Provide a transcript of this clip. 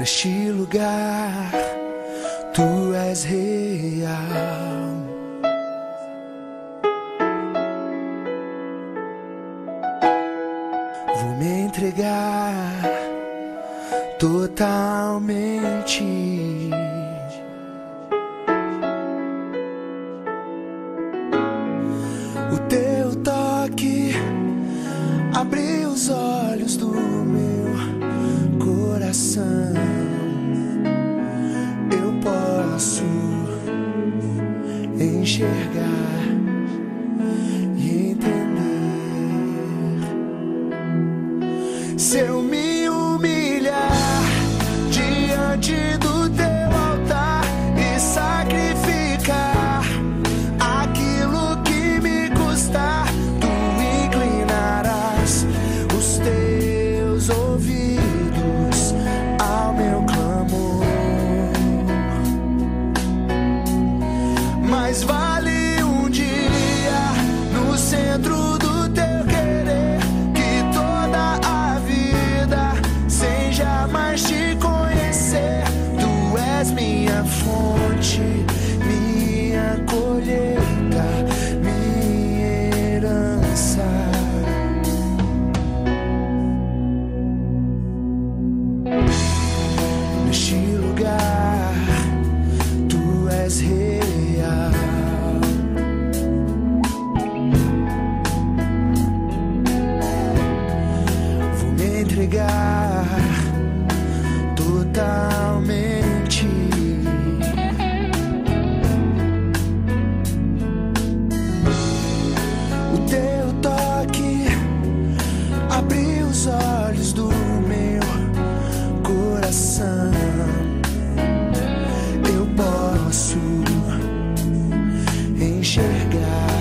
Neste lugar, tu és real. Vou me entregar totalmente. O teu toque abriu os olhos do meu coração. Eu posso enxergar e entender. Se eu me humilhar diante do teu altar e sacrificar aquilo que me custar, tu inclinarás os teus ouvidos ao meu clamor. Mas vale um dia no centro do teu querer, que toda a vida sem jamais te conhecer. Tu és minha fonte, minha colheita, minha herança. Neste lugar, tu és real. Vou me entregar totalmente. O teu toque abriu os olhos do meu coração. Eu posso enxergar